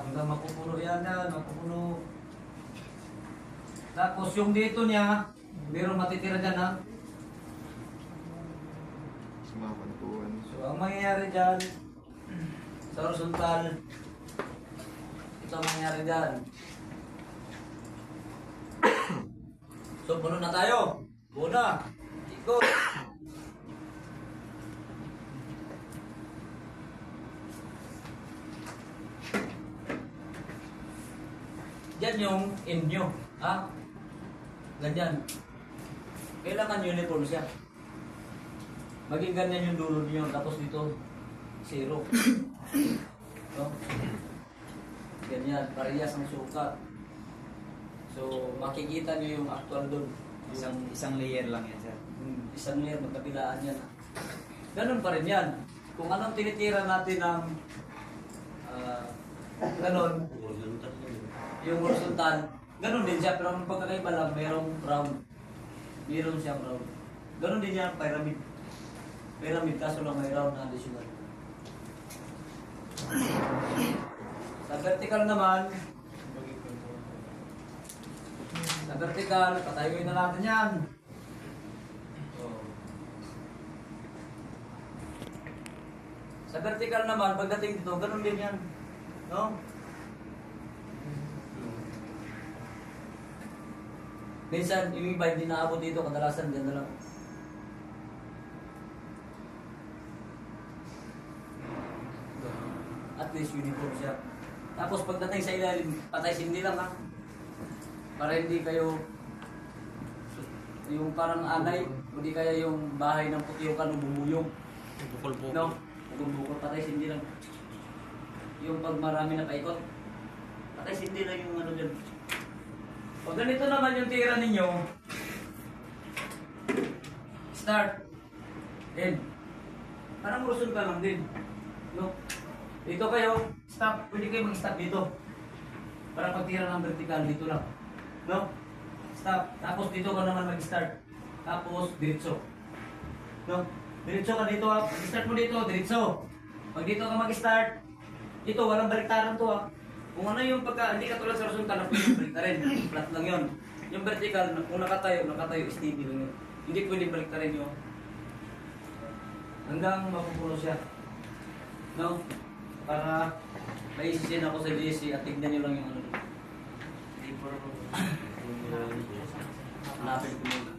hanggang mapupuno yan, mapupuno. Tapos yung dito niya, mayroong matitira dyan ha. Sumakantuan. So ang mangyayari dyan, sa horizontal, ito ang mangyayari dyan. So puno na tayo. Buo na. Ikot. Yan yung end nyo. Ha? Ganyan. Kailangan uniform siya. Maging ganyan yung dulo niyo. Tapos dito, zero. No? Ganyan. Parehas ng sukat. So, makikita nyo yung actual doon. Isang layer lang yan, sir. Isang layer, magkabilaan yan. Ganun pa rin yan. Kung anong tinitira natin ng ganun, yung horizontal, ganun din siya, pero ang pagkakaiba lang, mayroong round. Mayroon siyang round. Ganun din yan, pyramid. Pyramid, kaso lang may round na additional. Sa vertical naman, sa vertical, patayuin na natin yan. Sa vertical naman, pagdating dito, ganun din yan. No? Minsan, yung iba hindi naabot dito, kadalasan ganda lang. At least uniform siya. Tapos pagdating sa ilalim, patay sindi lang ha. Para hindi kayo yung parang anay, hindi kaya yung bahay ng putiyukan o bumuyong. Bukol-bukol. No? Bukol-bukol, patay sindi lang. Yung pag marami na paikot, patay sindi lang yung ano dyan. Pag ganito naman yung tira ninyo, start, end. Parang rusun ka lang din. No? Dito kayo, stop. Pwede kayo mag-stop dito. Para pagtira ng vertical, dito lang. No? Stop. Tapos dito ka naman mag-start. Tapos, diretso. No? Diretso ka dito ha. Mag-start mo dito, diretso. Pag dito ka mag-start, dito, walang baliktaran to ha. Kung ano yung pagka, hindi ka tulad sa horizontal na pwede baliktarin. Flat lang yun. Yung vertical, kung nakatayo, steady lang yun. Hindi pwede baliktarin yun. Hanggang mapupuno siya. No? Para maisisin ako sa JC at tignan nyo lang yung ano. Hanapin ko muna.